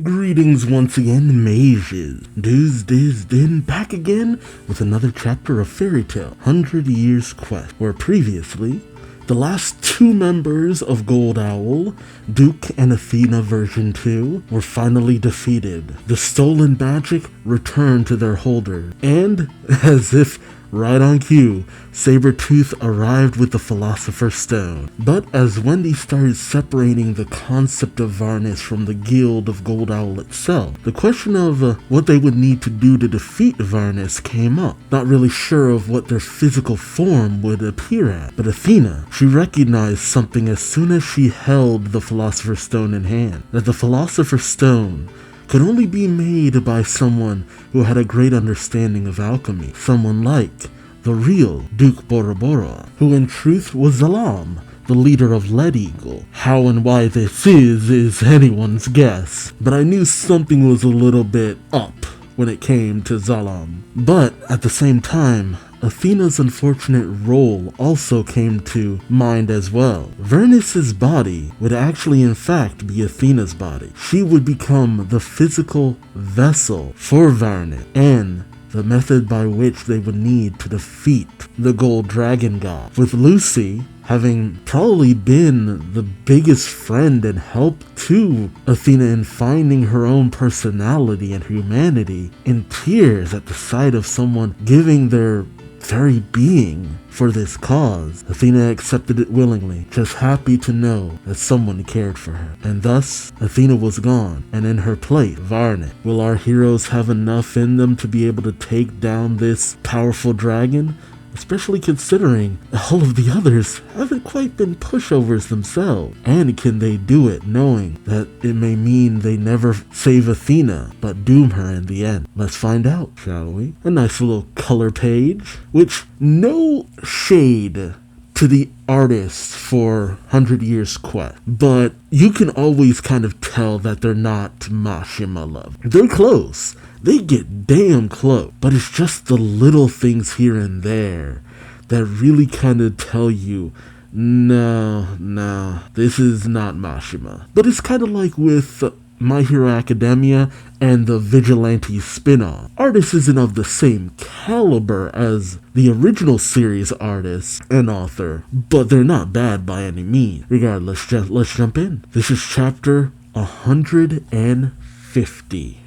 Greetings once again, mages. Duuz-Diz-Din back again with another chapter of Fairy Tale 100 Years Quest, where previously, the last two members of Gold Owl, Duke and Athena version 2, were finally defeated. The stolen magic returned to their holder, and, as if right on cue, Sabretooth arrived with the Philosopher's Stone. But as Wendy started separating the concept of Viernes from the Guild of Gold Owl itself, the question of what they would need to do to defeat Viernes came up. Not really sure of what their physical form would appear at, but Athena, she recognized something as soon as she held the Philosopher's Stone in hand, that the Philosopher's Stone could only be made by someone who had a great understanding of alchemy, someone like the real Duke Bora Bora, who in truth was Zalam, the leader of Lead Eagle. How and why this is anyone's guess, but I knew something was a little bit up when it came to Zalam. But at the same time, Athena's unfortunate role also came to mind as well. Viernes's body would actually in fact be Athena's body. She would become the physical vessel for Viernes and the method by which they would need to defeat the Gold Dragongod, with Lucy having probably been the biggest friend and help to Athena in finding her own personality and humanity, in tears at the sight of someone giving their very being for this cause. Athena accepted it willingly, just happy to know that someone cared for her. And thus, Athena was gone, and in her place, Viernes. Will our heroes have enough in them to be able to take down this powerful dragon? Especially considering all of the others haven't quite been pushovers themselves. And can they do it knowing that it may mean they never save Athena, but doom her in the end? Let's find out, shall we? A nice little color page, which no shade to the artists for 100 Years Quest, but you can always kind of tell that they're not Mashima love. They're close. They get damn close, but it's just the little things here and there that really kind of tell you, no, this is not Mashima. But it's kind of like with My Hero Academia and the Vigilante spin-off. Artist isn't of the same caliber as the original series artist and author, but they're not bad by any means. Regardless, let's jump in. This is chapter 150.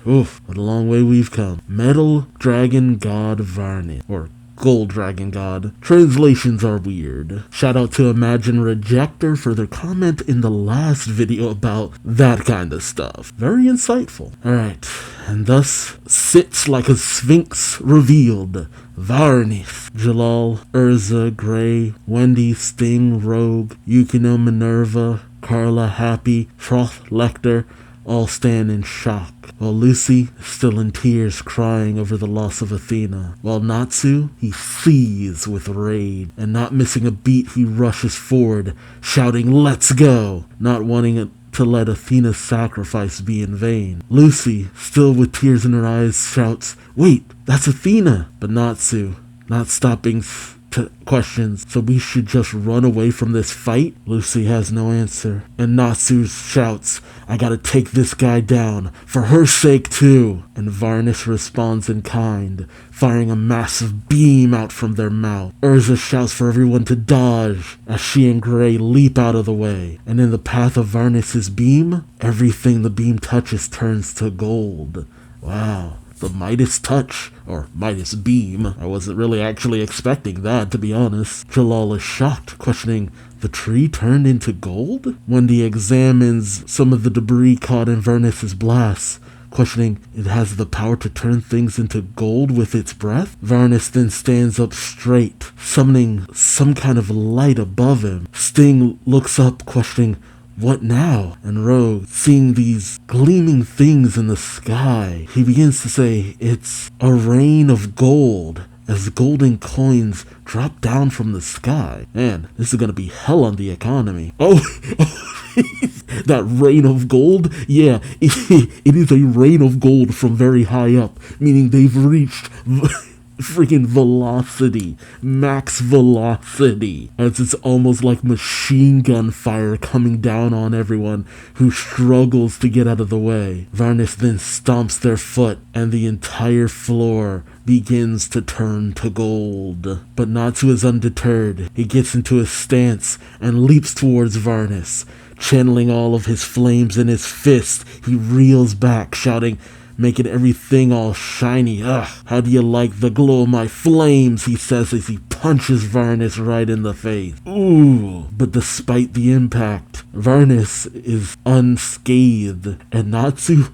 Oof, what a long way we've come. Metal Dragon God Viernes, or Gold Dragon God. Translations are weird. Shout out to Imagine Rejector for their comment in the last video about that kind of stuff. Very insightful. Alright, and thus sits like a sphinx revealed. Viernes, Jalal, Urza, Gray, Wendy, Sting, Rogue, Yukino, Minerva, Carla, Happy, Froth, Lecter, all stand in shock, while Lucy is still in tears crying over the loss of Athena, while Natsu, he seethes with rage, and not missing a beat he rushes forward, shouting, "Let's go!" not wanting to let Athena's sacrifice be in vain. Lucy, still with tears in her eyes, shouts, "Wait, that's Athena!" But Natsu, not stopping to questions, "So we should just run away from this fight?" Lucy has no answer, and Natsu shouts, "I gotta take this guy down, for her sake too." And Viernes responds in kind, firing a massive beam out from their mouth. Urza shouts for everyone to dodge as she and Gray leap out of the way, and in the path of Viernes's beam, everything the beam touches turns to gold. Wow. The Midas touch, or Midas beam. I wasn't really actually expecting that, to be honest. Jalal is shocked, questioning, the tree turned into gold? Wendy examines some of the debris caught in Viernes's blast, questioning, it has the power to turn things into gold with its breath? Viernes then stands up straight, summoning some kind of light above him. Sting looks up, questioning, what now? And Rogue, seeing these gleaming things in the sky, he begins to say, it's a rain of gold, as golden coins drop down from the sky. Man, this is gonna be hell on the economy. Oh, that rain of gold? Yeah, it is a rain of gold from very high up, meaning they've reached freaking velocity, max velocity, as it's almost like machine gun fire coming down on everyone who struggles to get out of the way. Viernes then stomps their foot, and the entire floor begins to turn to gold. But Natsu is undeterred. He gets into a stance and leaps towards Viernes. Channeling all of his flames in his fist, he reels back, shouting, making everything all shiny. Ugh, how do you like the glow of my flames? He says as he punches Viernes right in the face. Ooh, but despite the impact, Viernes is unscathed, and Natsu,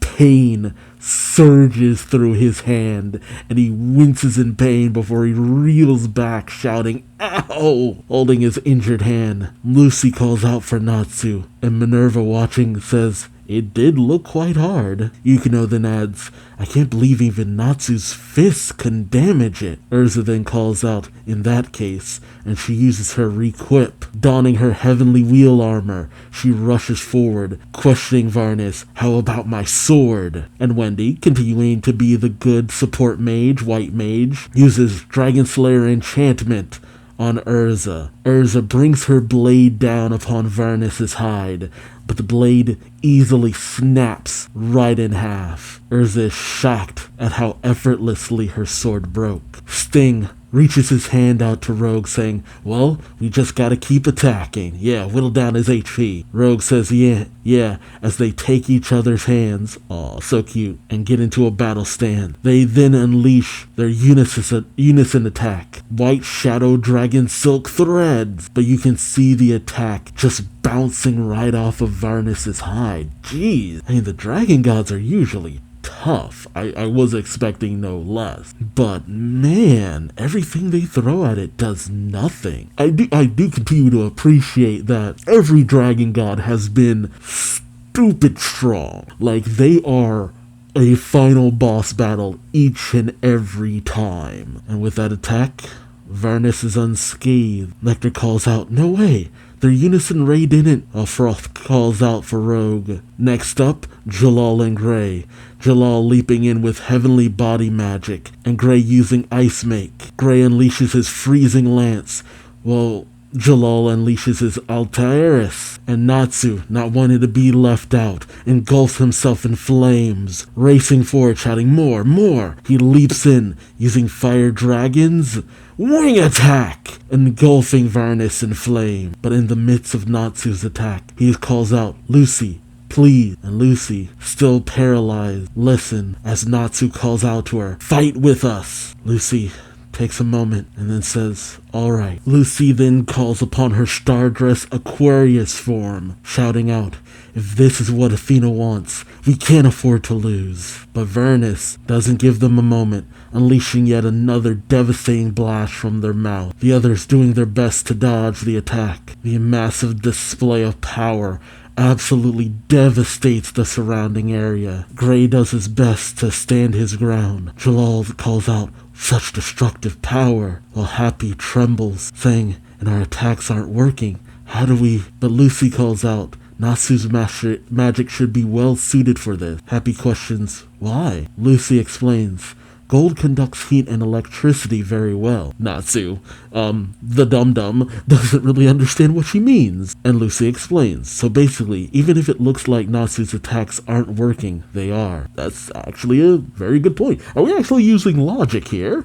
pain surges through his hand, and he winces in pain before he reels back, shouting, ow, holding his injured hand. Lucy calls out for Natsu, and Minerva, watching, says, it did look quite hard. Yukino then adds, I can't believe even Natsu's fists can damage it. Urza then calls out, in that case, and she uses her re-equip. Donning her heavenly wheel armor, she rushes forward, questioning Viernes, how about my sword? And Wendy, continuing to be the good support mage, white mage, uses Dragon Slayer enchantment on Urza. Urza brings her blade down upon Viernes' hide, but the blade easily snaps right in half. Urza is shocked at how effortlessly her sword broke. Sting reaches his hand out to Rogue, saying, well, we just gotta keep attacking. Yeah, whittle down his HP. Rogue says, yeah, as they take each other's hands, aw, so cute, and get into a battle stand. They then unleash their unison attack. White Shadow Dragon Silk Threads, but you can see the attack just bouncing right off of Viernes' hide. Jeez, I mean, the Dragon Gods are usually tough. I was expecting no less. But man, everything they throw at it does nothing. I do continue to appreciate that every Dragon God has been stupid strong. Like, they are a final boss battle each and every time. And with that attack, Viernes is unscathed. Nectar calls out, no way, their unison ray didn't. Froth calls out for Rogue. Next up, Jalal and Gray. Jalal leaping in with heavenly body magic, and Gray using ice make. Gray unleashes his freezing lance, while Jalal unleashes his Altairus, and Natsu, not wanting to be left out, engulfs himself in flames. Racing forward, shouting, more, more! He leaps in, using fire dragons. Wing attack! Engulfing Viernes in flame. But in the midst of Natsu's attack, he calls out, Lucy, please. And Lucy, still paralyzed, listen as Natsu calls out to her, fight with us. Lucy takes a moment and then says, alright. Lucy then calls upon her Stardress Aquarius form, shouting out, if this is what Athena wants, we can't afford to lose. But Viernes doesn't give them a moment, unleashing yet another devastating blast from their mouth. The others doing their best to dodge the attack. The massive display of power absolutely devastates the surrounding area. Gray does his best to stand his ground. Jalal calls out, such destructive power, while Happy trembles, saying, and our attacks aren't working. How do we? But Lucy calls out, Natsu's magic should be well suited for this. Happy questions, why? Lucy explains, gold conducts heat and electricity very well. Natsu, the dum-dum, doesn't really understand what she means. And Lucy explains, so basically, even if it looks like Natsu's attacks aren't working, they are. That's actually a very good point. Are we actually using logic here?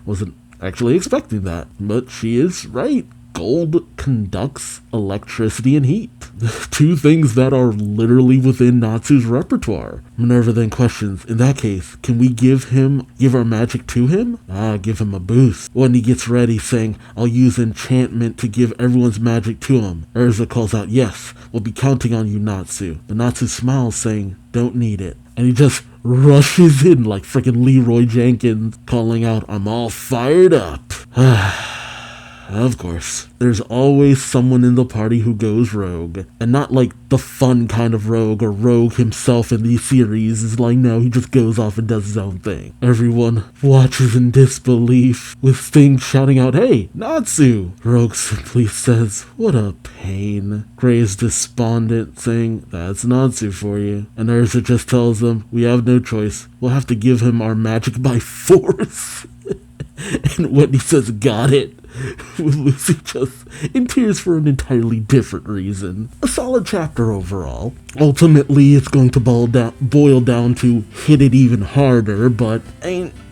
Wasn't actually expecting that, but she is right. Gold conducts electricity and heat. Two things that are literally within Natsu's repertoire. Minerva then questions, in that case, can we give our magic to him? Give him a boost. Wendy gets ready, saying, I'll use enchantment to give everyone's magic to him. Urza calls out, yes, we'll be counting on you, Natsu. But Natsu smiles, saying, don't need it. And he just rushes in like freaking Leroy Jenkins, calling out, I'm all fired up. Of course, there's always someone in the party who goes rogue, and not like the fun kind of rogue, or Rogue himself in these series is like, no, he just goes off and does his own thing. Everyone watches in disbelief, with Sting shouting out, "Hey, Natsu!" Rogue simply says, "What a pain." Gray is despondent, saying, "That's Natsu for you." And Ursa just tells them, "We have no choice. We'll have to give him our magic by force." And Whitney says, "Got it," with Lucy just in tears for an entirely different reason. A solid chapter overall. Ultimately, it's going to boil down to hit it even harder, but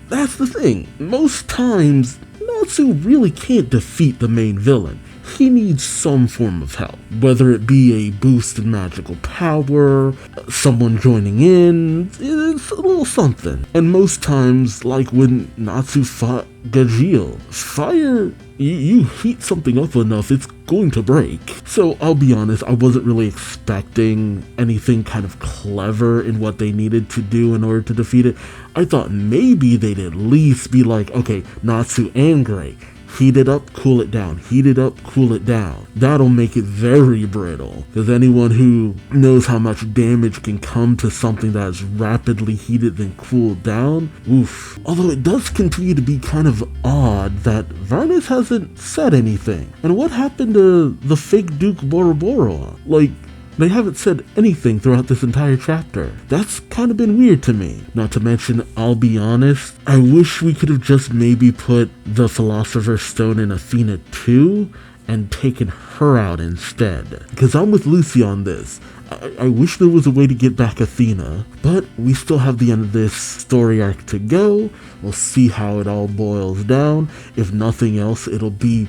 that's the thing. Most times, Natsu really can't defeat the main villain. He needs some form of help, whether it be a boost in magical power, someone joining in, it's a little something. And most times, like when Natsu fought Gajeel, fire, you heat something up enough, it's going to break. So I'll be honest, I wasn't really expecting anything kind of clever in what they needed to do in order to defeat it. I thought maybe they'd at least be like, okay, Natsu and Gray, heat it up, cool it down. Heat it up, cool it down. That'll make it very brittle. Because anyone who knows how much damage can come to something that is rapidly heated then cooled down, oof. Although it does continue to be kind of odd that Viernes hasn't said anything. And what happened to the fake Duke Bora Bora? Like, they haven't said anything throughout this entire chapter. That's kind of been weird to me. Not to mention, I'll be honest, I wish we could have just maybe put the Philosopher's Stone in Athena too, and taken her out instead. Because I'm with Lucy on this. I wish there was a way to get back Athena, but we still have the end of this story arc to go. We'll see how it all boils down. If nothing else, it'll be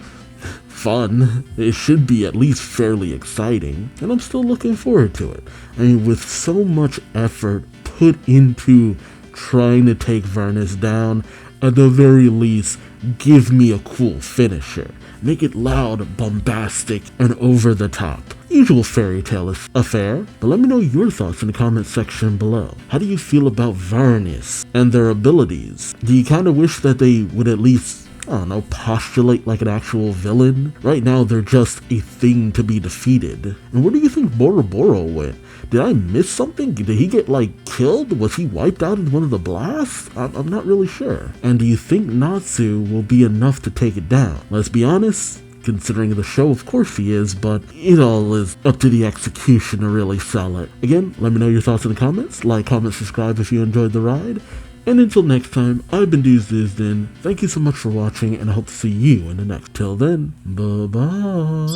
fun. It should be at least fairly exciting, and I'm still looking forward to it. I mean, with so much effort put into trying to take Viernes down, at the very least, give me a cool finisher. Make it loud, bombastic, and over the top. Usual fairy tale affair, but let me know your thoughts in the comment section below. How do you feel about Viernes and their abilities? Do you kind of wish that they would at least, I don't know, postulate like an actual villain? Right now, they're just a thing to be defeated. And where do you think Bora Bora went? Did I miss something? Did he get, like, killed? Was he wiped out in one of the blasts? I'm not really sure. And do you think Natsu will be enough to take it down? Let's be honest, considering the show, of course he is, but it all is up to the execution to really sell it. Again, let me know your thoughts in the comments. Like, comment, subscribe if you enjoyed the ride. And until next time, I've been Duuz-Diz-Din. Thank you so much for watching, and I hope to see you in the next. Till then, bye-bye.